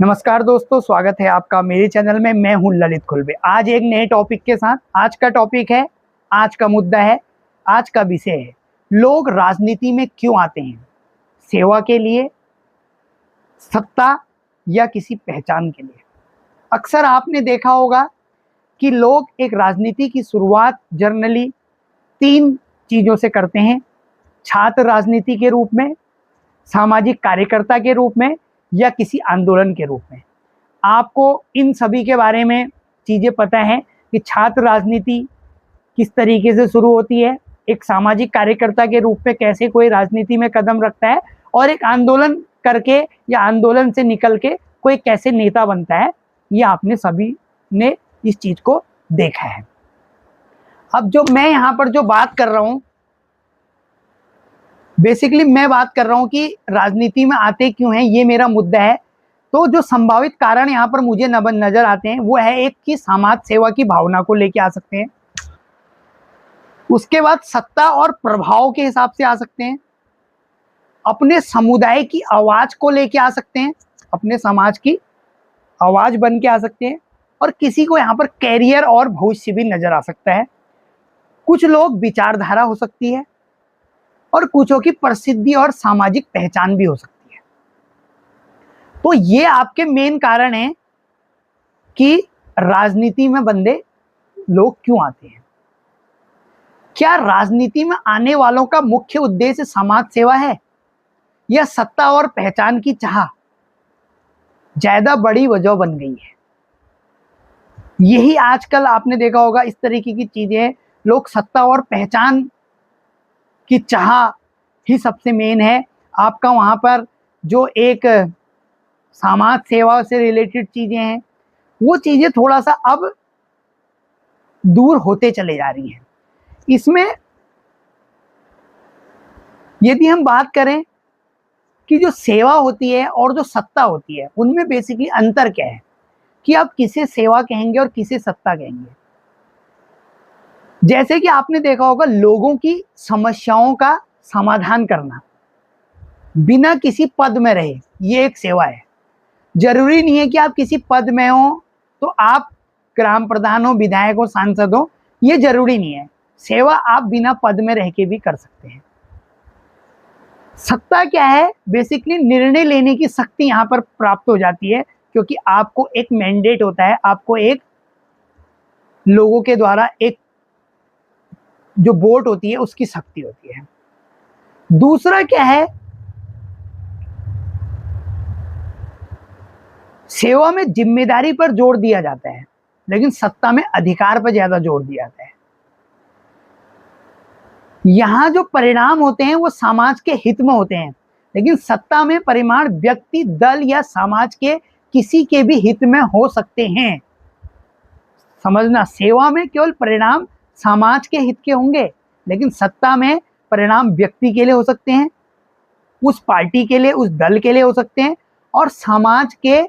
नमस्कार दोस्तों, स्वागत है आपका मेरे चैनल में। मैं हूं ललित खुलबे। आज एक नए टॉपिक के साथ। आज का टॉपिक है, आज का मुद्दा है, आज का विषय है, लोग राजनीति में क्यों आते हैं? सेवा के लिए, सत्ता या किसी पहचान के लिए? अक्सर आपने देखा होगा कि लोग एक राजनीति की शुरुआत जनरली 3 चीज़ों से करते हैं: छात्र राजनीति के रूप में, सामाजिक कार्यकर्ता के रूप में, या किसी आंदोलन के रूप में। आपको इन सभी के बारे में चीज़ें पता है कि छात्र राजनीति किस तरीके से शुरू होती है, एक सामाजिक कार्यकर्ता के रूप में कैसे कोई राजनीति में कदम रखता है, और एक आंदोलन करके या आंदोलन से निकल के कोई कैसे नेता बनता है। ये आपने सभी ने इस चीज़ को देखा है। अब जो मैं यहाँ पर जो बात कर रहा हूँ, बेसिकली मैं बात कर रहा हूँ कि राजनीति में आते क्यों हैं, ये मेरा मुद्दा है। तो जो संभावित कारण यहाँ पर मुझे नजर आते हैं वो है, एक कि समाज सेवा की भावना को लेके आ सकते हैं, उसके बाद सत्ता और प्रभाव के हिसाब से आ सकते हैं, अपने समुदाय की आवाज को लेके आ सकते हैं, अपने समाज की आवाज बन के आ सकते हैं, और किसी को यहाँ पर कैरियर और भविष्य भी नजर आ सकता है। कुछ लोग विचारधारा हो सकती है, और कुछों की प्रसिद्धि और सामाजिक पहचान भी हो सकती है। तो ये आपके मेन कारण हैं कि राजनीति में बंदे लोग क्यों आते हैं। क्या राजनीति में आने वालों का मुख्य उद्देश्य समाज सेवा है, या सत्ता और पहचान की चाह ज्यादा बड़ी वजह बन गई है? यही आजकल आपने देखा होगा, इस तरीके की चीजें, लोग सत्ता और पहचान की चाह ही सबसे मेन है। आपका वहाँ पर जो एक समाज सेवा से रिलेटेड चीज़ें हैं, वो चीज़ें थोड़ा सा अब दूर होते चले जा रही हैं। इसमें यदि हम बात करें कि जो सेवा होती है और जो सत्ता होती है, उनमें बेसिकली अंतर क्या है कि आप किसे सेवा कहेंगे और किसे सत्ता कहेंगे। जैसे कि आपने देखा होगा, लोगों की समस्याओं का समाधान करना बिना किसी पद में रहे, ये एक सेवा है। जरूरी नहीं है कि आप किसी पद में हो तो आप ग्राम प्रधान हो, विधायक हो, सांसद हो, ये जरूरी नहीं है। सेवा आप बिना पद में रह के भी कर सकते हैं। सत्ता क्या है? बेसिकली निर्णय लेने की शक्ति यहाँ पर प्राप्त हो जाती है, क्योंकि आपको एक मैंडेट होता है, आपको एक लोगों के द्वारा एक जो वोट होती है उसकी शक्ति होती है। दूसरा क्या है? सेवा में जिम्मेदारी पर जोर दिया जाता है, लेकिन सत्ता में अधिकार पर ज्यादा जोर दिया जाता है। यहां जो परिणाम होते हैं वो समाज के हित में होते हैं, लेकिन सत्ता में परिणाम व्यक्ति, दल या समाज के किसी के भी हित में हो सकते हैं। समझना, सेवा में केवल परिणाम समाज के हित के होंगे, लेकिन सत्ता में परिणाम व्यक्ति के लिए हो सकते हैं, उस पार्टी के लिए, उस दल के लिए हो सकते हैं, और समाज के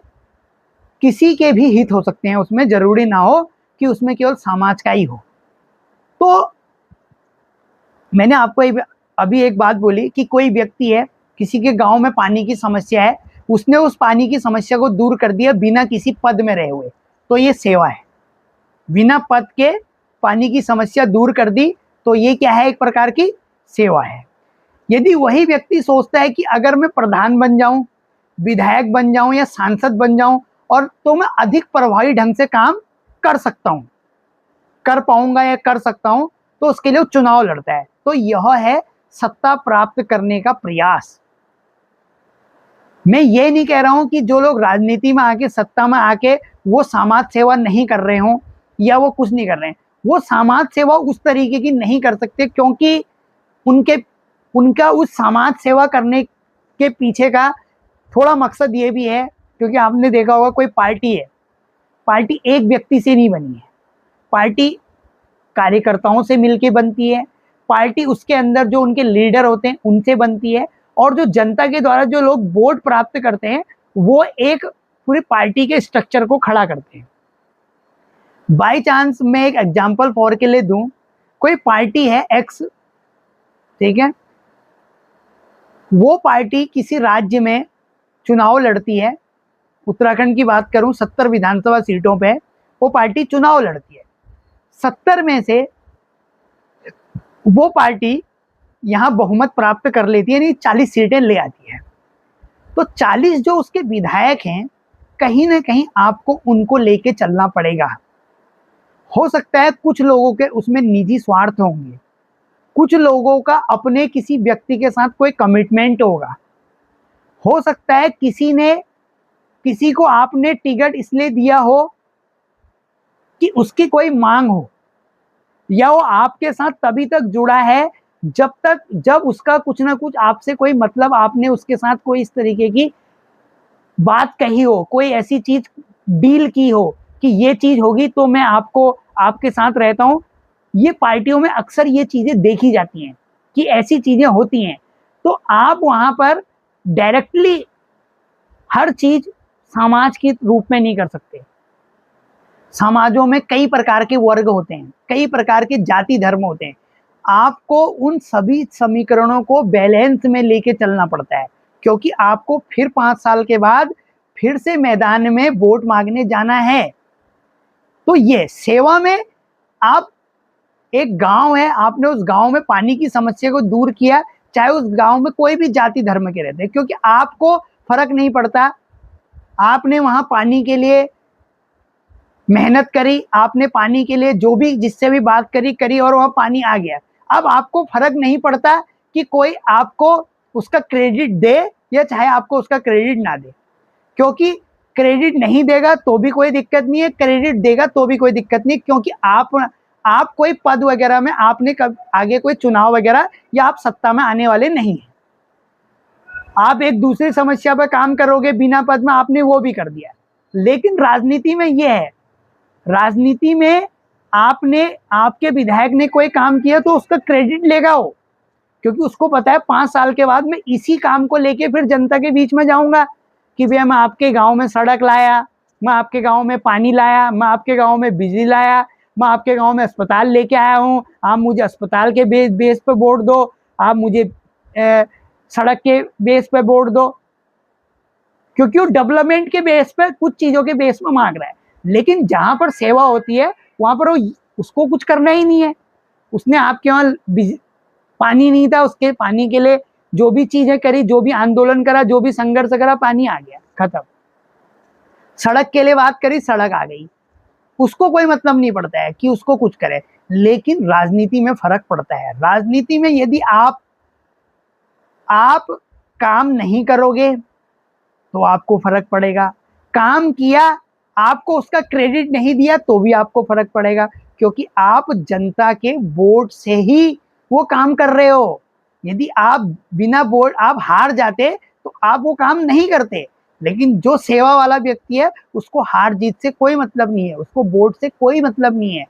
किसी के भी हित हो सकते हैं। उसमें जरूरी ना हो कि उसमें केवल समाज का ही हो। तो मैंने आपको अभी एक बात बोली कि कोई व्यक्ति है, किसी के गांव में पानी की समस्या है, उसने उस पानी की समस्या को दूर कर दिया बिना किसी पद में रहे हुए, तो ये सेवा है। बिना पद के पानी की समस्या दूर कर दी, तो ये क्या है? एक प्रकार की सेवा है। यदि वही व्यक्ति सोचता है कि अगर मैं प्रधान बन जाऊं, विधायक बन जाऊं या सांसद बन जाऊं, और तो मैं अधिक प्रभावी ढंग से काम कर सकता हूं, कर पाऊंगा या कर सकता हूं, तो उसके लिए चुनाव लड़ता है। तो यह है सत्ता प्राप्त करने का प्रयास। मैं ये नहीं कह रहा हूं कि जो लोग राजनीति में आके, सत्ता में आके वो समाज सेवा नहीं कर रहे हों या वो कुछ नहीं कर रहे हैं। वो समाज सेवा उस तरीके की नहीं कर सकते, क्योंकि उनका उस समाज सेवा करने के पीछे का थोड़ा मकसद ये भी है, क्योंकि आपने देखा होगा, कोई पार्टी है, पार्टी एक व्यक्ति से नहीं बनी है, पार्टी कार्यकर्ताओं से मिलके बनती है, पार्टी उसके अंदर जो उनके लीडर होते हैं उनसे बनती है, और जो जनता के द्वारा जो लोग वोट प्राप्त करते हैं वो एक पूरी पार्टी के स्ट्रक्चर को खड़ा करते हैं। बाई चांस मैं एक एग्जांपल फॉर के लिए दूं, कोई पार्टी है एक्स, ठीक है, वो पार्टी किसी राज्य में चुनाव लड़ती है, उत्तराखंड की बात करूं, 70 विधानसभा सीटों पे वो पार्टी चुनाव लड़ती है। 70 में से वो पार्टी यहाँ बहुमत प्राप्त कर लेती है, यानी 40 सीटें ले आती है। तो 40 जो उसके विधायक हैं, कहीं ना कहीं आपको उनको लेके चलना पड़ेगा। हो सकता है कुछ लोगों के उसमें निजी स्वार्थ होंगे, कुछ लोगों का अपने किसी व्यक्ति के साथ कोई कमिटमेंट होगा, हो सकता है किसी को आपने टिकट इसलिए दिया हो कि उसकी कोई मांग हो, या वो आपके साथ तभी तक जुड़ा है जब उसका कुछ ना कुछ आपसे कोई मतलब, आपने उसके साथ कोई इस तरीके की बात कही हो, कोई ऐसी चीज डील की हो कि ये चीज होगी तो मैं आपके साथ रहता हूं। ये पार्टियों में अक्सर ये चीजें देखी जाती हैं कि ऐसी चीजें होती हैं। तो आप वहां पर डायरेक्टली हर चीज समाज के रूप में नहीं कर सकते। समाजों में कई प्रकार के वर्ग होते हैं, कई प्रकार के जाति धर्म होते हैं। आपको उन सभी समीकरणों को बैलेंस में लेके चलना पड़ता है, क्योंकि आपको फिर 5 साल के बाद फिर से मैदान में वोट मांगने जाना है। तो ये सेवा में आप, एक गांव है, आपने उस गांव में पानी की समस्या को दूर किया, चाहे उस गांव में कोई भी जाति धर्म के रहते हैं, क्योंकि आपको फर्क नहीं पड़ता। आपने वहां पानी के लिए मेहनत करी, आपने पानी के लिए जो भी जिससे भी बात करी और वहां पानी आ गया। अब आपको फर्क नहीं पड़ता कि कोई आपको उसका क्रेडिट दे या चाहे आपको उसका क्रेडिट ना दे, क्योंकि क्रेडिट नहीं देगा तो भी कोई दिक्कत नहीं है, क्रेडिट देगा तो भी कोई दिक्कत नहीं, क्योंकि आप कोई पद वगैरह में आपने आगे कोई चुनाव वगैरह या आप सत्ता में आने वाले नहीं है। आप एक दूसरी समस्या पर काम करोगे बिना पद में, आपने वो भी कर दिया। लेकिन राजनीति में ये है, राजनीति में आपके विधायक ने कोई काम किया तो उसका क्रेडिट लेगा वो, क्योंकि उसको पता है 5 साल के बाद मैं इसी काम को लेके फिर जनता के बीच में जाऊंगा कि भैया मैं आपके गांव में सड़क लाया, मैं आपके गांव में पानी लाया, मैं आपके गांव में बिजली लाया, मैं आपके गांव में अस्पताल लेके आया हूं, आप मुझे अस्पताल के बेस पे वोट दो, आप मुझे सड़क के बेस पे वोट दो, क्योंकि वो डेवलपमेंट के बेस पे, कुछ चीजों के बेस पे मांग रहा है। लेकिन जहां पर सेवा होती है वहां पर उसको कुछ करना ही नहीं है। उसने आपके वहां पानी नहीं था, उसके पानी के लिए जो भी चीजें करी, जो भी आंदोलन करा, जो भी संघर्ष करा, पानी आ गया, खत्म। सड़क के लिए बात करी, सड़क आ गई। उसको कोई मतलब नहीं पड़ता है कि उसको कुछ करे। लेकिन राजनीति में फर्क पड़ता है। राजनीति में यदि आप काम नहीं करोगे तो आपको फर्क पड़ेगा, काम किया, आपको उसका क्रेडिट नहीं दिया तो भी आपको फर्क पड़ेगा, क्योंकि आप जनता के वोट से ही वो काम कर रहे हो। यदि आप बिना वोट, आप हार जाते तो आप वो काम नहीं करते। लेकिन जो सेवा वाला व्यक्ति है उसको हार जीत से कोई मतलब नहीं है, उसको वोट से कोई मतलब नहीं है।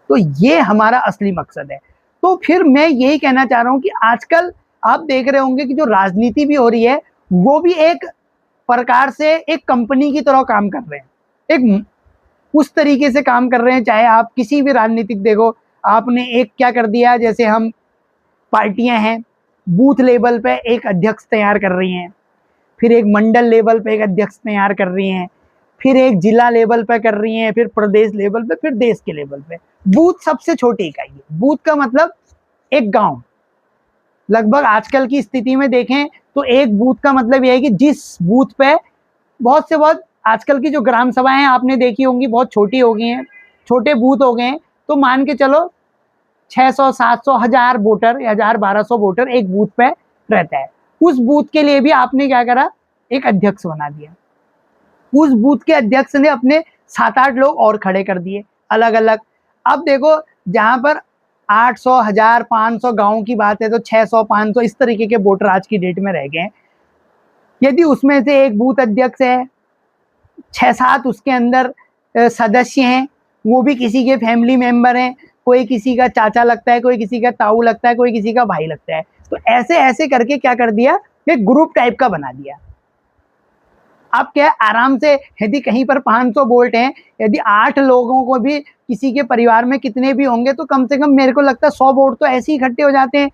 तो ये हमारा असली मकसद है। तो फिर मैं यही कहना चाह रहा हूं कि आजकल आप देख रहे होंगे कि जो राजनीति भी हो रही है वो भी एक प्रकार से एक कंपनी की तरह काम कर रहे हैं, एक उस तरीके से काम कर रहे हैं। चाहे आप किसी भी राजनीतिक देखो, आपने एक क्या कर दिया, जैसे हम पार्टियां हैं, बूथ लेवल पे एक अध्यक्ष तैयार कर रही हैं, फिर एक मंडल लेवल पे एक अध्यक्ष तैयार कर रही हैं, फिर एक जिला लेवल पे कर रही हैं, फिर प्रदेश लेवल पे, फिर देश के लेवल पे। बूथ सबसे छोटी इकाई है। बूथ का मतलब एक गांव। लगभग आजकल की स्थिति में देखें तो एक बूथ का मतलब यह है कि जिस बूथ पे बहुत आजकल की जो ग्राम सभाएं आपने देखी होंगी बहुत छोटी हो गई हैं, छोटे बूथ हो गए हैं। तो मान के चलो 600, 700, 1000 वोटर या 1200 वोटर एक बूथ पे रहता है। उस बूथ के लिए भी आपने क्या करा, एक अध्यक्ष बना दिया। उस बूथ के अध्यक्ष ने अपने 7-8 लोग और खड़े कर दिए अलग अलग। अब देखो जहां पर 800, 1000, 500 गांव की बात है तो 600, 500 इस तरीके के वोटर आज की डेट में रह गए। यदि उसमें से एक बूथ अध्यक्ष है, 6-7 उसके अंदर सदस्य हैं, वो भी किसी के फैमिली मेंबर हैं, कोई किसी का चाचा लगता है, कोई किसी का ताऊ लगता है, कोई किसी का भाई लगता है। तो ऐसे ऐसे करके क्या कर दिया, एक ग्रुप टाइप का बना दिया। अब क्या है, आराम से यदि कहीं पर 500 वोट हैं, यदि 8 लोगों को भी किसी के परिवार में कितने भी होंगे तो कम से कम मेरे को लगता है 100 वोट तो ऐसे ही इकट्ठे हो जाते हैं।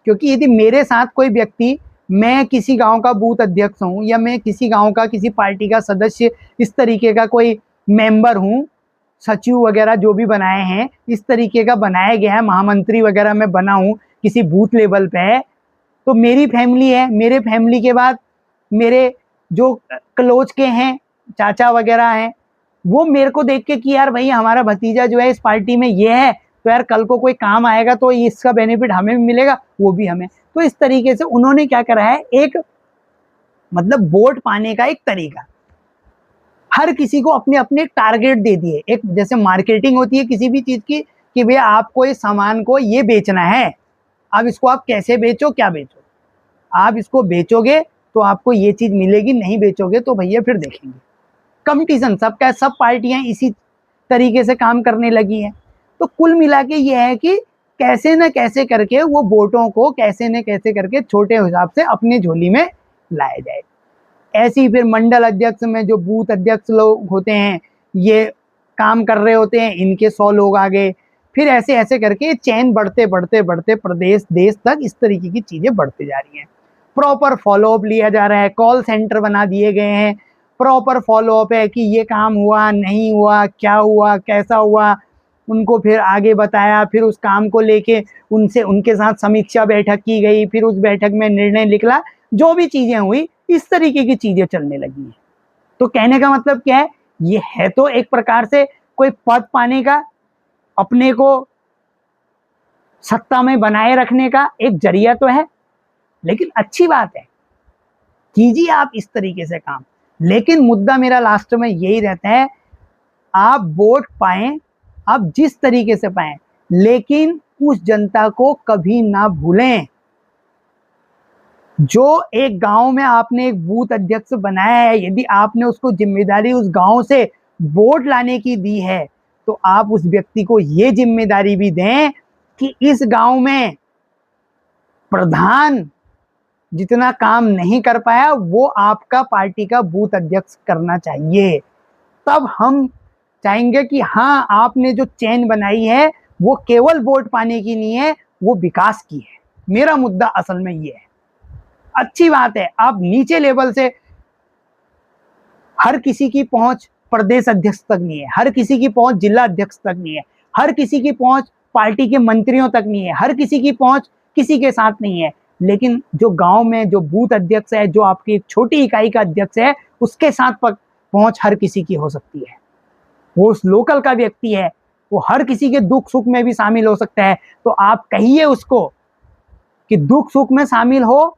क्योंकि यदि मेरे साथ कोई व्यक्ति मैं किसी गांव का बूथ अध्यक्ष हूं या मैं किसी गांव का किसी पार्टी का सदस्य, इस तरीके का कोई मेंबर हूं, सचिव वगैरह जो भी बनाए हैं इस तरीके का बनाया गया है, महामंत्री वगैरह मैं बना हूं किसी बूथ लेवल पे है, तो मेरी फैमिली है, मेरे फैमिली के बाद मेरे जो क्लोज के हैं, चाचा वगैरह हैं, वो मेरे को देख के कि यार भाई हमारा भतीजा जो है इस पार्टी में ये है, तो यार कल को कोई काम आएगा तो इसका बेनिफिट हमें भी मिलेगा, वो भी हमें। तो इस तरीके से उन्होंने क्या करा है, एक मतलब वोट पाने का एक तरीका, हर किसी को अपने अपने टारगेट दे दिए। एक जैसे मार्केटिंग होती है किसी भी चीज की कि भैया आपको इस सामान को ये बेचना है, अब इसको आप कैसे बेचो, क्या बेचो, आप इसको बेचोगे तो आपको ये चीज मिलेगी, नहीं बेचोगे तो भैया फिर देखेंगे। कंपटीशन सबका, सब पार्टियां इसी तरीके से काम करने लगी हैं। तो कुल मिला के ये है कि कैसे न कैसे करके वो वोटों को कैसे न कैसे करके छोटे हिसाब से अपने झोली में लाया जाए। ऐसे ही फिर मंडल अध्यक्ष में जो बूथ अध्यक्ष लोग होते हैं ये काम कर रहे होते हैं, इनके 100 लोग आ गए, फिर ऐसे ऐसे करके चैन बढ़ते बढ़ते बढ़ते प्रदेश देश तक इस तरीके की चीजें बढ़ती जा रही हैं। प्रॉपर फॉलोअप लिया जा रहा है, कॉल सेंटर बना दिए गए हैं, प्रॉपर फॉलोअप है कि ये काम हुआ नहीं हुआ, क्या हुआ कैसा हुआ, उनको फिर आगे बताया, फिर उस काम को लेके उनसे उनके साथ समीक्षा बैठक की गई, फिर उस बैठक में निर्णय निकला, जो भी चीजें हुई इस तरीके की चीजें चलने लगी हैं। तो कहने का मतलब क्या है, ये है तो एक प्रकार से कोई पद पाने का, अपने को सत्ता में बनाए रखने का एक जरिया तो है, लेकिन अच्छी बात है, कीजिए आप इस तरीके से काम। लेकिन मुद्दा मेरा लास्ट में यही रहता है, आप वोट पाएं, आप जिस तरीके से पाएं, लेकिन उस जनता को कभी ना भूलें। जो एक गांव में आपने एक बूथ अध्यक्ष बनाया है, यदि आपने उसको जिम्मेदारी उस गांव से वोट लाने की दी है, तो आप उस व्यक्ति को ये जिम्मेदारी भी दें कि इस गांव में प्रधान जितना काम नहीं कर पाया वो आपका पार्टी का बूथ अध्यक्ष करना चाहिए। तब हम चाहेंगे कि हाँ, आपने जो चेन बनाई है वो केवल वोट पाने की नहीं है, वो विकास की है। मेरा मुद्दा असल में ये है। अच्छी बात है, आप नीचे लेवल से, हर किसी की पहुंच प्रदेश अध्यक्ष तक नहीं है, हर किसी की पहुंच जिला अध्यक्ष तक नहीं है, हर किसी की पहुंच पार्टी के मंत्रियों तक नहीं है, हर किसी की पहुंच किसी के साथ नहीं है, लेकिन जो गांव में जो बूथ अध्यक्ष है, जो आपकी एक छोटी इकाई का अध्यक्ष है, उसके साथ पहुंच हर किसी की हो सकती है। वो उस लोकल का व्यक्ति है, वो हर किसी के दुख सुख में भी शामिल हो सकता है। तो आप कहिए उसको कि दुख सुख में शामिल हो,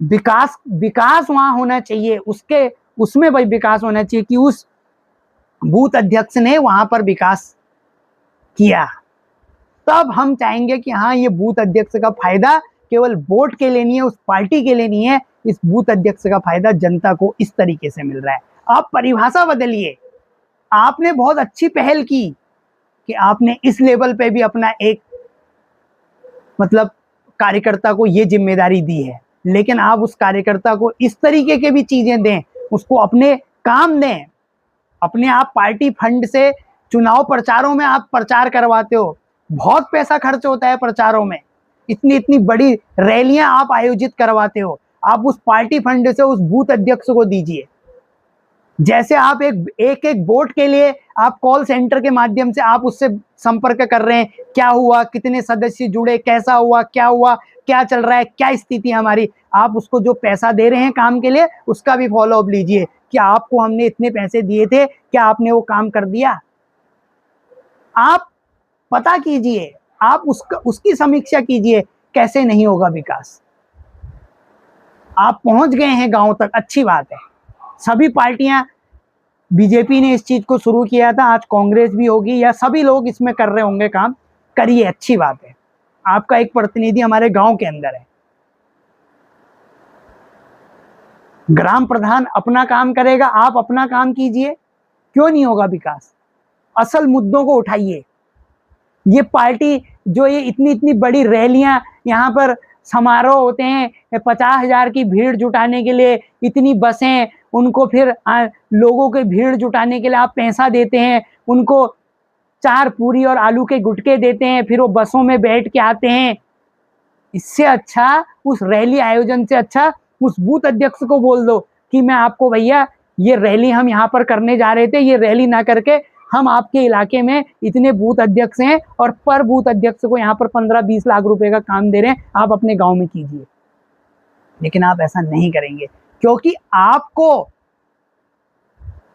विकास विकास वहां होना चाहिए, उसके उसमें भाई विकास होना चाहिए कि उस बूथ अध्यक्ष ने वहां पर विकास किया। तब हम चाहेंगे कि हाँ, ये बूथ अध्यक्ष का फायदा केवल वोट के लिए नहीं है, उस पार्टी के लिए नहीं है, इस बूथ अध्यक्ष का फायदा जनता को इस तरीके से मिल रहा है। आप परिभाषा बदलिए। आपने बहुत अच्छी पहल की कि आपने इस लेवल पे भी अपना एक मतलब कार्यकर्ता को ये जिम्मेदारी दी है, लेकिन आप उस कार्यकर्ता को इस तरीके के भी चीजें दें, उसको अपने काम दें। अपने आप पार्टी फंड से चुनाव प्रचारों में आप प्रचार करवाते हो, बहुत पैसा खर्च होता है प्रचारों में, इतनी इतनी बड़ी रैलियां आप आयोजित करवाते हो, आप उस पार्टी फंड से उस बूथ अध्यक्ष को दीजिए। जैसे आप एक वोट के लिए आप कॉल सेंटर के माध्यम से आप उससे संपर्क कर रहे हैं, क्या हुआ, कितने सदस्य जुड़े, कैसा हुआ, क्या चल रहा है, क्या स्थिति हमारी, आप उसको जो पैसा दे रहे हैं काम के लिए उसका भी फॉलोअप लीजिए कि आपको हमने इतने पैसे दिए थे, क्या आपने वो काम कर दिया। आप पता कीजिए, आप उसकी समीक्षा कीजिए, कैसे नहीं होगा विकास। आप पहुंच गए हैं गांव तक, अच्छी बात है। सभी पार्टियां, बीजेपी ने इस चीज को शुरू किया था, आज कांग्रेस भी होगी, या सभी लोग इसमें कर रहे होंगे काम, करिए, अच्छी बात है। आपका एक प्रतिनिधि हमारे गांव के अंदर है, ग्राम प्रधान अपना काम करेगा, आप अपना काम कीजिए, क्यों नहीं होगा विकास। असल मुद्दों को उठाइए। ये पार्टी जो ये इतनी इतनी बड़ी रैलियां, यहाँ पर समारोह होते हैं, 50,000 की भीड़ जुटाने के लिए इतनी बसें, उनको फिर लोगों के भीड़ जुटाने के लिए आप पैसा देते हैं, उनको 4 पूरी और आलू के गुटके देते हैं, फिर वो बसों में बैठ के आते हैं, इससे अच्छा उस रैली आयोजन से अच्छा उस बूथ अध्यक्ष को बोल दो कि मैं आपको भैया ये रैली हम यहाँ पर करने जा रहे थे, ये रैली ना करके हम आपके इलाके में इतने बूथ अध्यक्ष हैं और पर बूथ अध्यक्ष को यहाँ पर 15-20 लाख रुपए का काम दे रहे हैं, आप अपने गांव में कीजिए। लेकिन आप ऐसा नहीं करेंगे क्योंकि आपको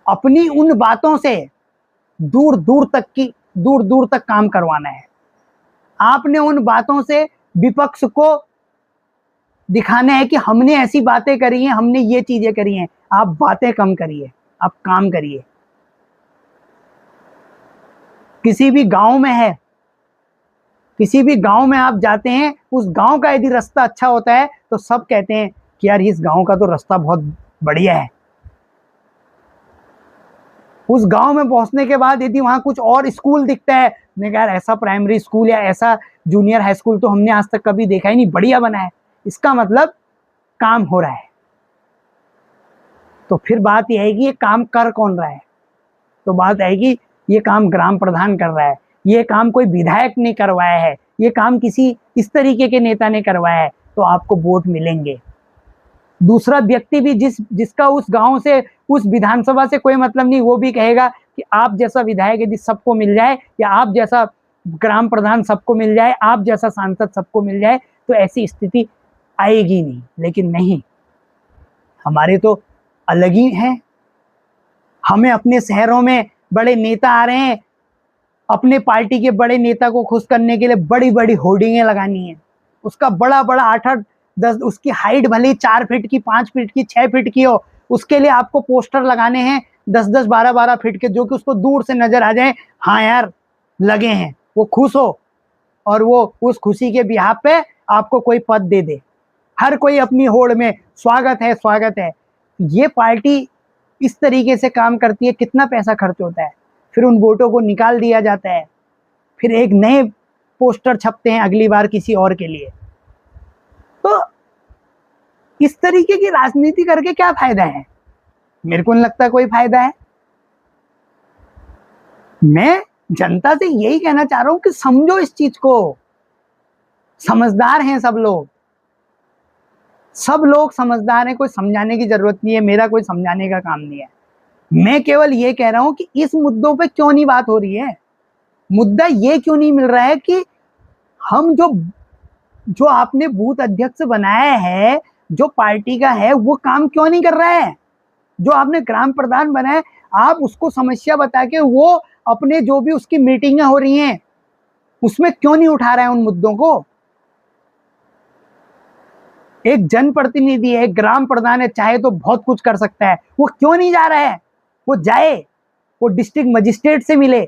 अपनी उन बातों से दूर दूर तक काम करवाना है। आपने उन बातों से विपक्ष को दिखाना है कि हमने ऐसी बातें करी हैं, हमने ये चीजें करी हैं। आप बातें कम करिए, आप काम करिए। किसी भी गांव में है, किसी भी गांव में आप जाते हैं, उस गांव का यदि रास्ता अच्छा होता है तो सब कहते हैं कि यार इस गांव का तो रास्ता बहुत बढ़िया है। उस गांव में पहुंचने के बाद यदि वहां कुछ और स्कूल दिखता है, मैंने कहा यार ऐसा प्राइमरी स्कूल या ऐसा जूनियर हाई स्कूल तो हमने आज तक कभी देखा ही नहीं, बढ़िया बना है, इसका मतलब काम हो रहा है। तो फिर बात यह है कि ये काम कर कौन रहा है? तो बात है कि ये काम ग्राम प्रधान कर रहा है, ये काम कोई विधायक ने करवाया है, ये काम किसी इस तरीके के नेता ने करवाया है, तो आपको वोट मिलेंगे। दूसरा व्यक्ति भी जिसका उस गांव से, उस विधानसभा से कोई मतलब नहीं, वो भी कहेगा कि आप जैसा विधायक यदि सबको मिल जाए या आप जैसा ग्राम प्रधान सबको मिल जाए, आप जैसा सांसद सबको मिल जाए, तो ऐसी स्थिति आएगी नहीं। लेकिन नहीं, हमारे तो अलग ही है। हमें अपने शहरों में बड़े नेता आ रहे हैं, अपने पार्टी के बड़े नेता को खुश करने के लिए बड़ी बड़ी होर्डिंगें लगानी है, उसका बड़ा बड़ा 8-8 10, उसकी हाइट भले 4 फीट की, 5 फीट की, 6 फीट की हो, उसके लिए आपको पोस्टर लगाने हैं 10-10, 12-12 फीट के, जो कि उसको दूर से नजर आ जाए, हाँ यार लगे हैं, वो खुश हो और वो उस खुशी के बिहाफ पे आपको कोई पद दे दे। हर कोई अपनी होड़ में स्वागत है स्वागत है। ये पार्टी इस तरीके से काम करती है, कितना पैसा खर्च होता है, फिर उन वोटों को निकाल दिया जाता है, फिर एक नए पोस्टर छपते हैं अगली बार किसी और के लिए। तो इस तरीके की राजनीति करके क्या फायदा है? मेरे को नहीं लगता कोई फायदा है। मैं जनता से यही कहना चाह रहा हूं कि समझो इस चीज को, समझदार हैं सब लोग, सब लोग समझदार हैं, कोई समझाने की जरूरत नहीं है, मेरा कोई समझाने का काम नहीं है। मैं केवल ये कह रहा हूं कि इस मुद्दों पे क्यों नहीं बात हो रही है, मुद्दा ये क्यों नहीं मिल रहा है कि हम जो आपने बूथ अध्यक्ष बनाया है, जो पार्टी का है, वो काम क्यों नहीं कर रहा है? जो आपने ग्राम प्रधान बनाया, आप उसको समस्या बता के वो अपने जो भी उसकी मीटिंगें हो रही हैं उसमें क्यों नहीं उठा रहा है उन मुद्दों को? एक जनप्रतिनिधि है, ग्राम प्रधान है, चाहे तो बहुत कुछ कर सकता है, वो क्यों नहीं जा रहा है? वो जाए, वो डिस्ट्रिक्ट मजिस्ट्रेट से मिले,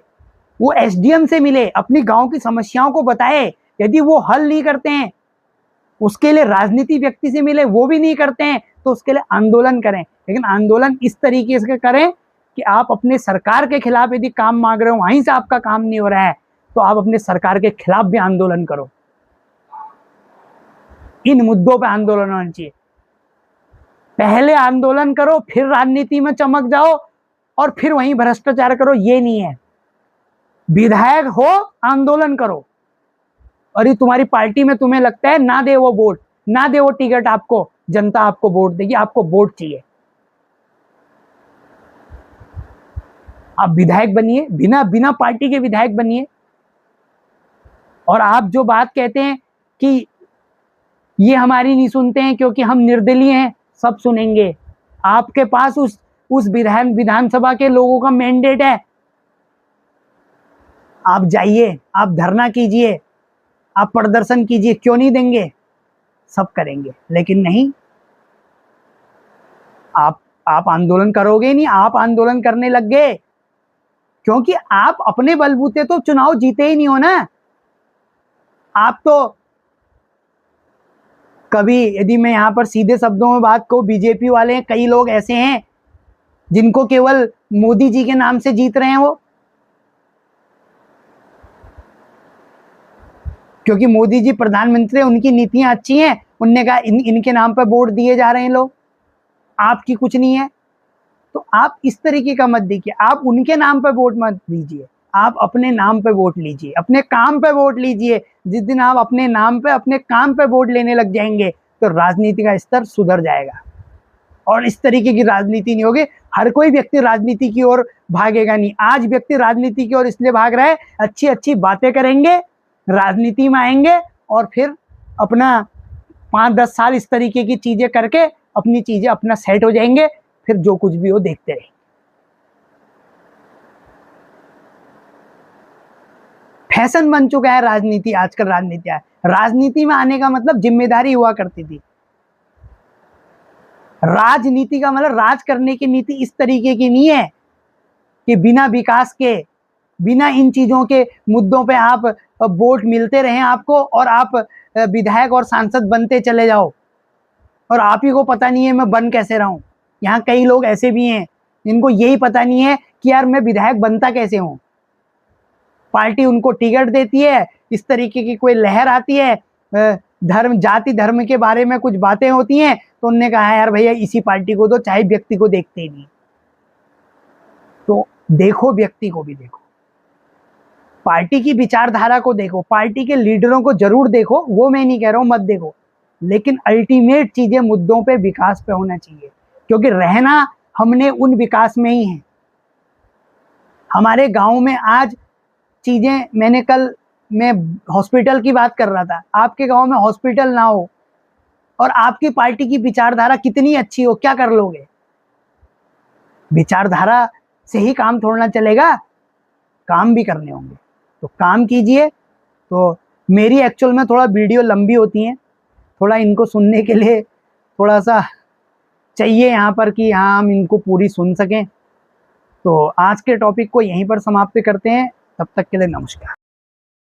वो एसडीएम से मिले, अपनी गांव की समस्याओं को बताए। यदि वो हल नहीं करते हैं, उसके लिए राजनीति व्यक्ति से मिले, वो भी नहीं करते हैं, तो उसके लिए आंदोलन करें। लेकिन आंदोलन इस तरीके से करें कि आप अपने सरकार के खिलाफ यदि काम मांग रहे हो, वहीं से आपका काम नहीं हो रहा है, तो आप अपने सरकार के खिलाफ भी आंदोलन करो। इन मुद्दों पे आंदोलन होना चाहिए। पहले आंदोलन करो, फिर राजनीति में चमक जाओ और फिर वहीं भ्रष्टाचार करो, ये नहीं है। विधायक हो, आंदोलन करो। और ये तुम्हारी पार्टी में तुम्हें लगता है ना दे वो वोट, ना दे वो टिकट, आपको जनता आपको वोट देगी, आपको वोट चाहिए। आप विधायक बनिए, बिना पार्टी के विधायक बनिए। और आप जो बात कहते हैं कि ये हमारी नहीं सुनते हैं क्योंकि हम निर्दलीय हैं, सब सुनेंगे। आपके पास उस विधानसभा के लोगों का मैंडेट है, आप जाइए, आप धरना कीजिए, आप प्रदर्शन कीजिए, क्यों नहीं देंगे? सब करेंगे। लेकिन नहीं, आप आंदोलन करोगे नहीं, आप आंदोलन करने लग गए क्योंकि आप अपने बलबूते तो चुनाव जीते ही नहीं हो ना। आप तो कभी, यदि मैं यहां पर सीधे शब्दों में बात कहूं, बीजेपी वाले हैं, कई लोग ऐसे हैं जिनको केवल मोदी जी के नाम से जीत रहे हैं वो, क्योंकि मोदी जी प्रधानमंत्री, उनकी नीतियां अच्छी हैं, उनने कहा इनके नाम पर वोट दिए जा रहे हैं लोग, आपकी कुछ नहीं है। तो आप इस तरीके का मत देखिए, आप उनके नाम पर वोट मत दीजिए, आप अपने नाम पे वोट लीजिए, अपने काम पे वोट लीजिए। जिस दिन आप अपने नाम पे, अपने काम पे वोट लेने लग जाएंगे तो राजनीति का स्तर सुधर जाएगा और इस तरीके की राजनीति नहीं होगी। हर कोई व्यक्ति राजनीति की ओर भागेगा नहीं। आज व्यक्ति राजनीति की ओर इसलिए भाग रहा है, अच्छी अच्छी बातें करेंगे, राजनीति में आएंगे और फिर अपना 5-10 साल इस तरीके की चीजें करके अपनी चीजें अपना सेट हो जाएंगे, फिर जो कुछ भी हो देखते रहे। फैशन बन चुका है राजनीति, आजकल राजनीति है। राजनीति में आने का मतलब जिम्मेदारी हुआ करती थी। राजनीति का मतलब राज करने की नीति इस तरीके की नहीं है कि बिना विकास के, बिना इन चीजों के मुद्दों पे आप वोट मिलते रहे आपको और आप विधायक और सांसद बनते चले जाओ और आप ही को पता नहीं है मैं बन कैसे रहा हूं। यहाँ कई लोग ऐसे भी हैं जिनको यही पता नहीं है कि यार मैं विधायक बनता कैसे हूं। पार्टी उनको टिकट देती है, इस तरीके की कोई लहर आती है, धर्म, जाति धर्म के बारे में कुछ बातें होती हैं तो उनने कहा यार भैया इसी पार्टी को दो, चाहे व्यक्ति को देखते ही नहीं। तो देखो, व्यक्ति को भी देखो, पार्टी की विचारधारा को देखो, पार्टी के लीडरों को जरूर देखो, वो मैं नहीं कह रहा हूं मत देखो, लेकिन अल्टीमेट चीजें मुद्दों पे, विकास पे होना चाहिए, क्योंकि रहना हमने उन विकास में ही है। हमारे गांव में आज चीजें, मैंने कल मैं हॉस्पिटल की बात कर रहा था, आपके गांव में हॉस्पिटल ना हो और आपकी पार्टी की विचारधारा कितनी अच्छी हो, क्या कर लोगे? विचारधारा से ही काम थोड़ा चलेगा, काम भी करने होंगे, तो काम कीजिए। तो मेरी एक्चुअल में थोड़ा वीडियो लंबी होती हैं, थोड़ा इनको सुनने के लिए थोड़ा सा चाहिए यहाँ पर कि हाँ हम इनको पूरी सुन सकें। तो आज के टॉपिक को यहीं पर समाप्त करते हैं, तब तक के लिए नमस्कार।